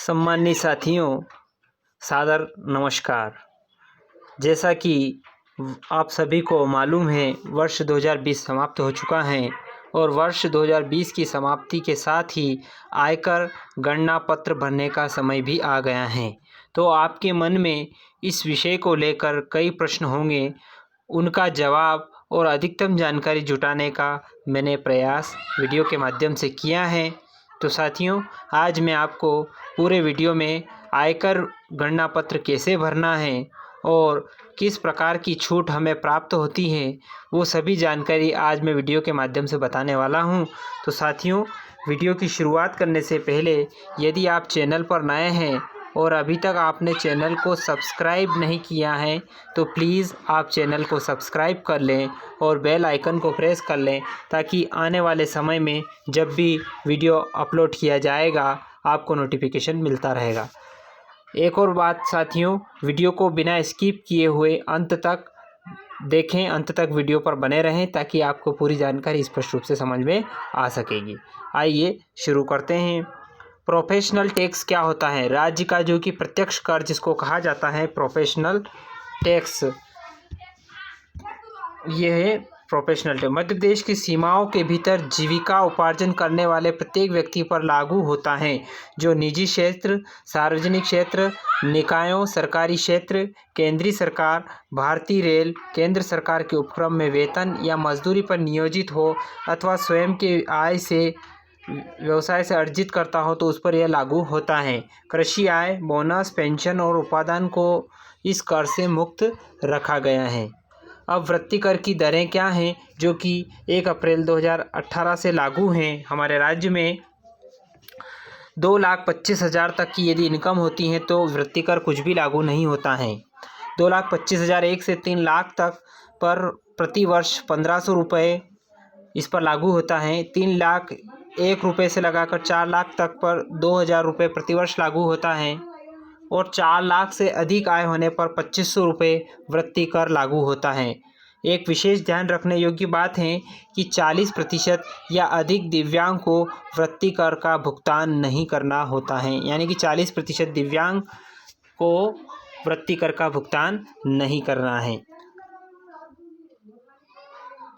सम्मानित साथियों, सादर नमस्कार। जैसा कि आप सभी को मालूम है, वर्ष 2020 समाप्त हो चुका है और वर्ष 2020 की समाप्ति के साथ ही आयकर गणना पत्र भरने का समय भी आ गया है। तो आपके मन में इस विषय को लेकर कई प्रश्न होंगे, उनका जवाब और अधिकतम जानकारी जुटाने का मैंने प्रयास वीडियो के माध्यम से किया है। तो साथियों, आज मैं आपको पूरे वीडियो में आयकर गणना पत्र कैसे भरना है और किस प्रकार की छूट हमें प्राप्त होती है, वो सभी जानकारी आज मैं वीडियो के माध्यम से बताने वाला हूं। तो साथियों, वीडियो की शुरुआत करने से पहले यदि आप चैनल पर नए हैं और अभी तक आपने चैनल को सब्सक्राइब नहीं किया है तो प्लीज़ आप चैनल को सब्सक्राइब कर लें और बेल आइकन को प्रेस कर लें, ताकि आने वाले समय में जब भी वीडियो अपलोड किया जाएगा आपको नोटिफिकेशन मिलता रहेगा। एक और बात साथियों, वीडियो को बिना स्किप किए हुए अंत तक देखें, अंत तक वीडियो पर बने रहें ताकि आपको पूरी जानकारी स्पष्ट रूप से समझ में आ सकेगी। आइए शुरू करते हैं। प्रोफेशनल टैक्स क्या होता है? राज्य का जो कि प्रत्यक्ष कर जिसको कहा जाता है प्रोफेशनल टैक्स, यह है प्रोफेशनल टैक्स। मध्य प्रदेश की सीमाओं के भीतर जीविका उपार्जन करने वाले प्रत्येक व्यक्ति पर लागू होता है, जो निजी क्षेत्र, सार्वजनिक क्षेत्र, निकायों, सरकारी क्षेत्र, केंद्रीय सरकार, भारतीय रेल, केंद्र सरकार के उपक्रम में वेतन या मजदूरी पर नियोजित हो अथवा स्वयं के आय से व्यवसाय से अर्जित करता हो तो उस पर यह लागू होता है। कृषि आय, बोनस, पेंशन और उपादान को इस कर से मुक्त रखा गया है। अब वृत्ति कर की दरें क्या हैं, जो कि 1 अप्रैल 2018 से लागू हैं हमारे राज्य में। 2,25,000 तक की यदि इनकम होती है तो वृत्ति कर कुछ भी लागू नहीं होता है। 2,25,000 1 से 3 लाख तक पर प्रति वर्ष 1,500 रुपये इस पर लागू होता है। 3 लाख 1 रुपये से लगाकर 4 लाख तक पर 2,000 रुपये प्रतिवर्ष लागू होता है और 4 लाख से अधिक आय होने पर 2,500 रुपये वृत्ति कर लागू होता है। एक विशेष ध्यान रखने योग्य बात है कि 40% या अधिक दिव्यांग को वृत्ति कर का भुगतान नहीं करना होता है, यानी कि 40% दिव्यांग को वृत्ति कर का भुगतान नहीं करना है।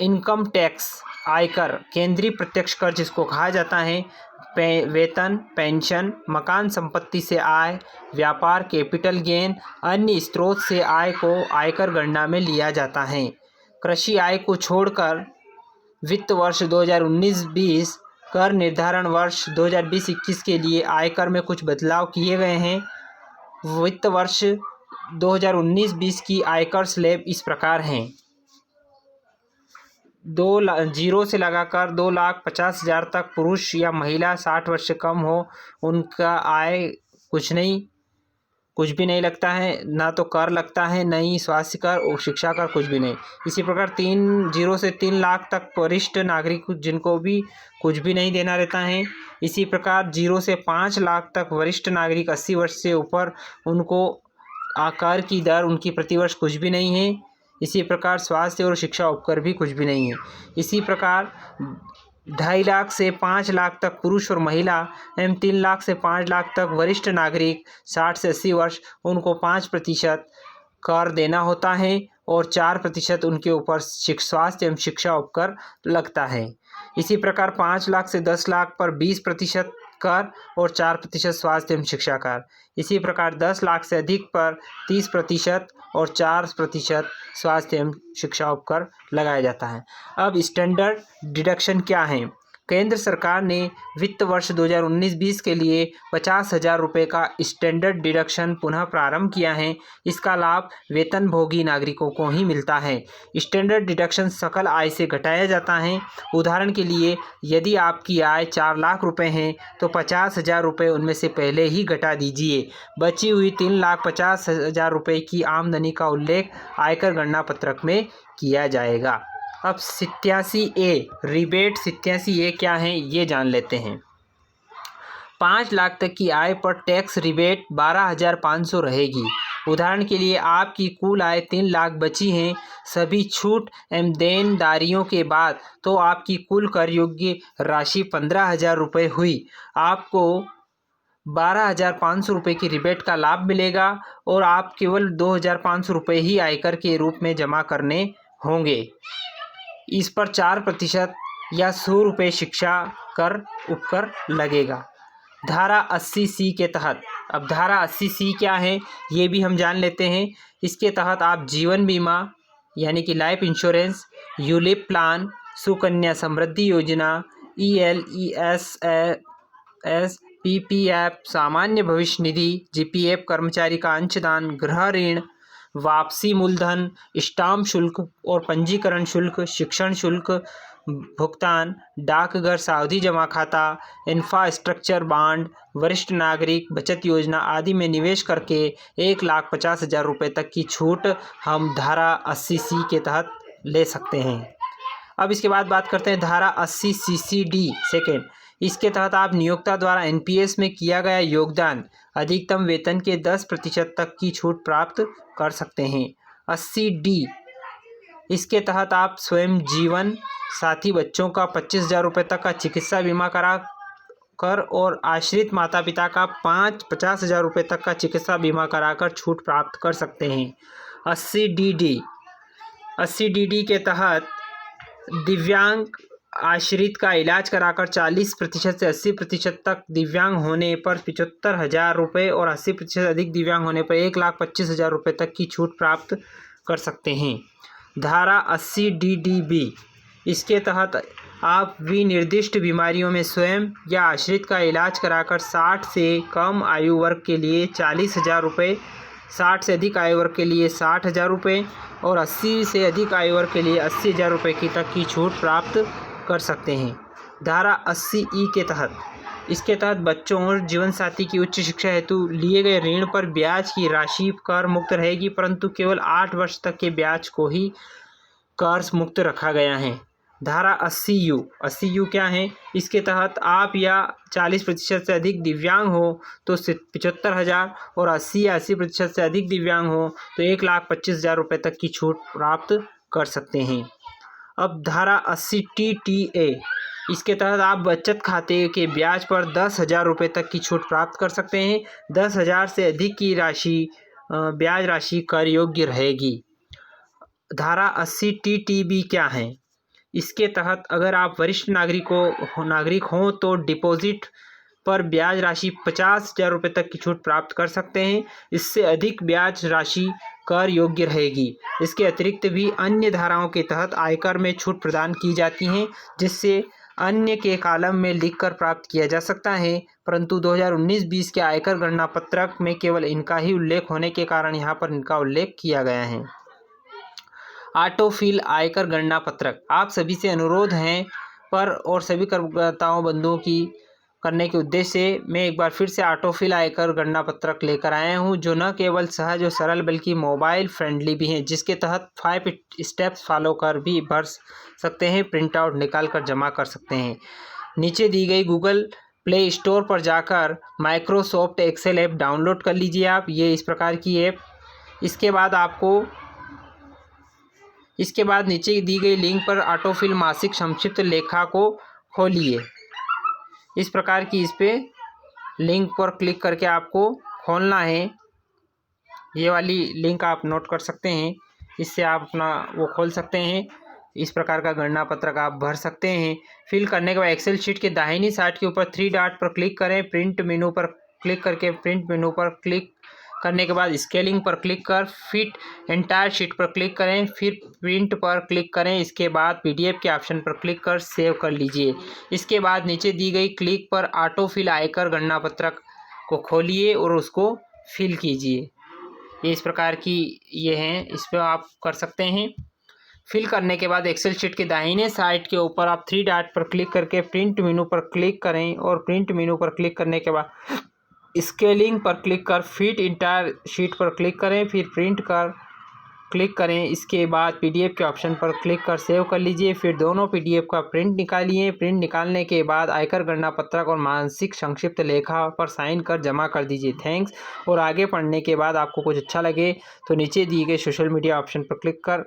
इनकम टैक्स, आयकर, केंद्रीय प्रत्यक्ष कर जिसको कहा जाता है, वेतन, पेंशन, मकान संपत्ति से आय, व्यापार, कैपिटल गेन, अन्य स्रोत से आय को आयकर गणना में लिया जाता है। कृषि आय को छोड़कर वित्त वर्ष 2019-20 कर निर्धारण वर्ष 2020-21 के लिए आयकर में कुछ बदलाव किए गए हैं। वित्त वर्ष 2019-20 की आयकर स्लैब इस प्रकार हैं। 0 से लगाकर 2,50,000 तक पुरुष या महिला 60 वर्ष से कम हो, उनका आय कुछ भी नहीं लगता है, ना तो कर लगता है, न ही स्वास्थ्य कर और शिक्षा कर, कुछ भी नहीं। इसी प्रकार 0 से 3 लाख तक वरिष्ठ नागरिक जिनको भी कुछ भी नहीं देना रहता है। इसी प्रकार 0 से 5 लाख तक वरिष्ठ नागरिक 80 वर्ष से ऊपर, उनको आकार की दर उनकी प्रतिवर्ष कुछ भी नहीं है। इसी प्रकार स्वास्थ्य और शिक्षा उपकर भी कुछ भी नहीं है। इसी प्रकार 2.5 लाख से 5 लाख तक पुरुष और महिला एवं 3 लाख से 5 लाख तक वरिष्ठ नागरिक 60 से 80 वर्ष, उनको 5% कर देना होता है और 4% उनके ऊपर स्वास्थ्य एवं शिक्षा उपकर लगता है। इसी प्रकार 5 लाख से 10 लाख पर 20% कर और 4% स्वास्थ्य एवं शिक्षा कर। इसी प्रकार 10 लाख से अधिक पर 30% और 4% स्वास्थ्य एवं शिक्षा उपकर लगाया जाता है। अब स्टैंडर्ड डिडक्शन क्या है? केंद्र सरकार ने वित्त वर्ष 2019-20 के लिए 50,000 रुपये का स्टैंडर्ड डिडक्शन पुनः प्रारंभ किया है। इसका लाभ वेतनभोगी नागरिकों को ही मिलता है। स्टैंडर्ड डिडक्शन सकल आय से घटाया जाता है। उदाहरण के लिए, यदि आपकी आय 4 लाख रुपये है तो 50,000 रुपये उनमें से पहले ही घटा दीजिए। बची हुई 3,50,000 रुपये की आमदनी का उल्लेख आयकर गणना पत्रक में किया जाएगा। अब 87A रिबेट 87A क्या है ये जान लेते हैं। 5 लाख तक की आय पर टैक्स रिबेट 12,500 रहेगी। उदाहरण के लिए, आपकी कुल आय 3 लाख बची है सभी छूट एवं देनदारियों के बाद, तो आपकी कुल कर योग्य राशि 15,000 रुपये हुई। आपको 12,500 रुपये की रिबेट का लाभ मिलेगा और आप केवल 2,500 रुपये ही आयकर के रूप में जमा करने होंगे। इस पर 4% या 100 रुपये शिक्षा कर उपकर लगेगा। धारा 80C के तहत, अब धारा 80C क्या है ये भी हम जान लेते हैं। इसके तहत आप जीवन बीमा यानी कि life insurance, ULIP plan, Sukanya Samriddhi Yojana, ELESS, PPF, सामान्य भविष्य निधि, GPF, कर्मचारी का अंशदान, गृह ऋण, वापसी मूलधन, स्टाम्प शुल्क और पंजीकरण शुल्क, शिक्षण शुल्क भुगतान, डाकघर सावधि जमा खाता, इंफ्रास्ट्रक्चर बांड, वरिष्ठ नागरिक बचत योजना आदि में निवेश करके 1,50,000 रुपये तक की छूट हम धारा 80C के तहत ले सकते हैं। अब इसके बाद बात करते हैं धारा 80CCD सेकेंड। इसके तहत आप नियोक्ता द्वारा NPS में किया गया योगदान अधिकतम वेतन के 10% तक की छूट प्राप्त कर सकते हैं। 80D, इसके तहत आप स्वयं जीवन साथी बच्चों का 25,000 रुपये तक का चिकित्सा बीमा करा कर और आश्रित माता पिता का 50,000 रुपये तक का चिकित्सा बीमा कराकर छूट प्राप्त कर सकते हैं। 80DD के तहत दिव्यांग आश्रित का इलाज कराकर 40% से 80% तक दिव्यांग होने पर 75,000 रुपये और 80% अधिक दिव्यांग होने पर 1,25,000 रुपये तक की छूट प्राप्त कर सकते हैं। धारा 80DDB, इसके तहत आप विनिर्दिष्ट बीमारियों में स्वयं या आश्रित का इलाज कराकर 60 से कम आयु वर्ग के लिए 40,000 रुपये, 60 से अधिक आयु वर्ग के लिए 60,000 रुपये और 80 से अधिक आयु वर्ग के लिए 80,000 रुपये की तक की छूट प्राप्त कर सकते हैं। धारा 80E के तहत, इसके तहत बच्चों और जीवन साथी की उच्च शिक्षा हेतु लिए गए ऋण पर ब्याज की राशि कर मुक्त रहेगी, परंतु केवल 8 वर्ष तक के ब्याज को ही कर मुक्त रखा गया है। धारा 80U क्या है? इसके तहत आप या 40% से अधिक दिव्यांग हो तो 75,000 और 80 या 80% से अधिक दिव्यांग हो तो 1,25,000 रुपये तक की छूट प्राप्त कर सकते हैं। अब धारा 80TTA, इसके तहत आप बचत खाते के ब्याज पर 10,000 रुपये तक की छूट प्राप्त कर सकते हैं। 10,000 से अधिक की राशि ब्याज राशि कर योग्य रहेगी। धारा 80TTB क्या है? इसके तहत अगर आप वरिष्ठ नागरिक हों तो डिपॉजिट पर ब्याज राशि 50,000 रुपये तक की छूट प्राप्त कर सकते हैं। इससे अधिक ब्याज राशि कर योग्य रहेगी। इसके अतिरिक्त भी अन्य धाराओं के तहत आयकर में छूट प्रदान की जाती हैं, जिससे अन्य के कॉलम में लिखकर प्राप्त किया जा सकता है, परंतु 2019-20 के आयकर गणना पत्रक में केवल इनका ही उल्लेख होने के कारण यहाँ पर इनका उल्लेख किया गया है। ऑटोफिल आयकर गणना पत्रक, आप सभी से अनुरोध है पर और सभी करदाताओं बंधुओं की करने के उद्देश्य से मैं एक बार फिर से ऑटोफिल आयकर गणना पत्रक लेकर आया हूं, जो न केवल सहज और सरल बल्कि मोबाइल फ्रेंडली भी हैं, जिसके तहत 5 स्टेप्स फॉलो कर भी भर सकते हैं, प्रिंट आउट निकाल कर जमा कर सकते हैं। नीचे दी गई गूगल प्ले स्टोर पर जाकर माइक्रोसॉफ्ट एक्सेल ऐप डाउनलोड कर लीजिए आप, ये इस प्रकार की ऐप। इसके बाद नीचे दी गई लिंक पर ऑटोफिल मासिक संक्षिप्त लेखा को खोलिए। इस प्रकार की इस पे लिंक पर क्लिक करके आपको खोलना है। ये वाली लिंक आप नोट कर सकते हैं, इससे आप अपना वो खोल सकते हैं। इस प्रकार का गणना पत्रक आप भर सकते हैं। फिल करने के बाद एक्सेल शीट के दाहिनी साइड के ऊपर 3 डॉट पर क्लिक करें, प्रिंट मेनू पर क्लिक करके प्रिंट मेनू पर क्लिक करने के बाद स्केलिंग पर क्लिक कर फिट एंटायर शीट पर क्लिक करें, फिर प्रिंट पर क्लिक करें। इसके बाद PDF के ऑप्शन पर क्लिक कर सेव कर लीजिए। इसके बाद नीचे दी गई क्लिक पर ऑटोफिल आयकर गणना पत्रक को खोलिए और उसको फिल कीजिए। ये इस प्रकार की ये हैं, इस पर आप कर सकते हैं। फिल करने के बाद एक्सेल शीट के दाहिने साइड के ऊपर आप 3 डॉट पर क्लिक करके प्रिंट मेनू पर क्लिक करें और प्रिंट मेनू पर क्लिक करने के बाद स्केलिंग पर क्लिक कर फिट इंटायर शीट पर क्लिक करें, फिर प्रिंट कर क्लिक करें। इसके बाद PDF के ऑप्शन पर क्लिक कर सेव कर लीजिए। फिर दोनों PDF का प्रिंट निकालिए। प्रिंट निकालने के बाद आयकर गणना पत्रक और मासिक संक्षिप्त लेखा पर साइन कर जमा कर दीजिए। थैंक्स। और आगे पढ़ने के बाद आपको कुछ अच्छा लगे तो नीचे दिए गए सोशल मीडिया ऑप्शन पर क्लिक कर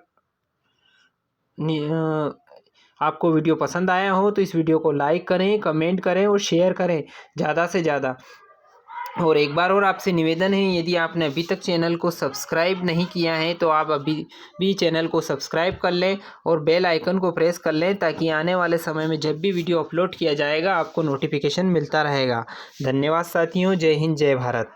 आपको वीडियो पसंद आया हो तो इस वीडियो को लाइक करें, कमेंट करें और शेयर करें ज़्यादा से ज़्यादा। और एक बार और आपसे निवेदन है, यदि आपने अभी तक चैनल को सब्सक्राइब नहीं किया है तो आप अभी भी चैनल को सब्सक्राइब कर लें और बेल आइकन को प्रेस कर लें, ताकि आने वाले समय में जब भी वीडियो अपलोड किया जाएगा आपको नोटिफिकेशन मिलता रहेगा। धन्यवाद साथियों। जय हिंद, जय भारत।